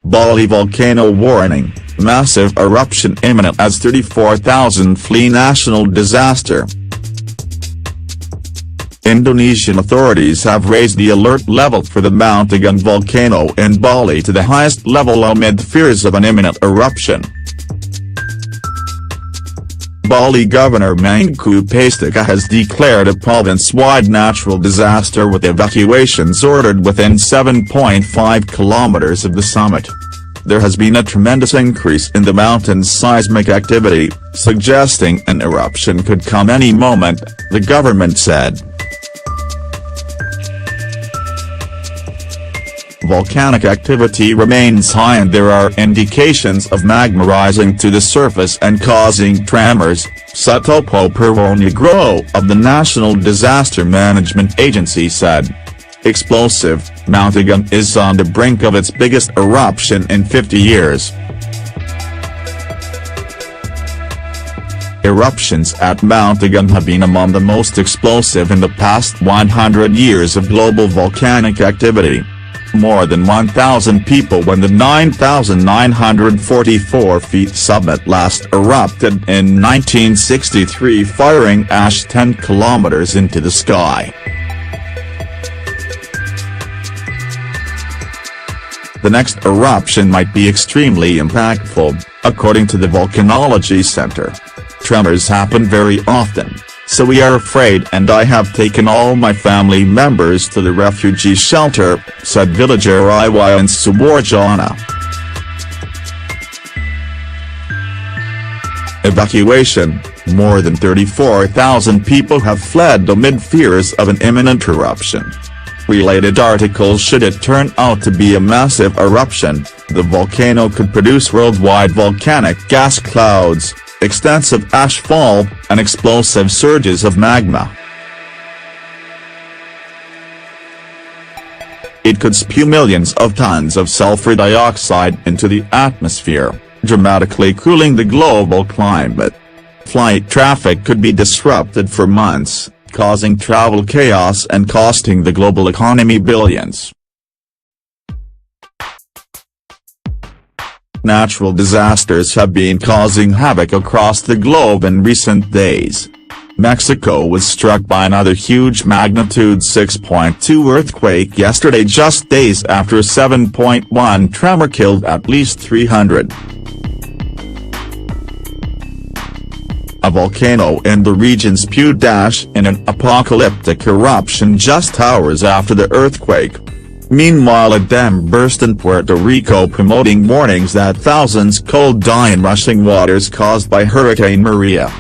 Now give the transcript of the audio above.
Bali volcano warning, massive eruption imminent as 34,000 flee national disaster. Indonesian authorities have raised the alert level for the Mount Agung volcano in Bali to the highest level amid fears of an imminent eruption. Bali Governor Mangku Pastika has declared a province-wide natural disaster with evacuations ordered within 7.5 kilometers of the summit. There has been a tremendous increase in the mountain's seismic activity, suggesting an eruption could come any moment, the government said. Volcanic activity remains high and there are indications of magma rising to the surface and causing tremors, Sutopo Purwonegoro of the National Disaster Management Agency said. Explosive, Mount Agung is on the brink of its biggest eruption in 50 years. Eruptions at Mount Agung have been among the most explosive in the past 100 years of global volcanic activity. More than 1,000 people when the 9,944 feet summit last erupted in 1963, firing ash 10 kilometers into the sky. The next eruption might be extremely impactful, according to the Volcanology Center. Tremors happen very often, so we are afraid and I have taken all my family members to the refugee shelter, said villager Iwayan Suwarjana. Evacuation: more than 34,000 people have fled amid fears of an imminent eruption. Related article: should it turn out to be a massive eruption, the volcano could produce worldwide volcanic gas clouds, extensive ash fall, and explosive surges of magma. It could spew millions of tons of sulfur dioxide into the atmosphere, dramatically cooling the global climate. Flight traffic could be disrupted for months, causing travel chaos and costing the global economy billions. Natural disasters have been causing havoc across the globe in recent days. Mexico was struck by another huge magnitude 6.2 earthquake yesterday, just days after a 7.1 tremor killed at least 300. A volcano in the region spewed ash in an apocalyptic eruption just hours after the earthquake. Meanwhile, a dam burst in Puerto Rico, promoting warnings that thousands could die in rushing waters caused by Hurricane Maria.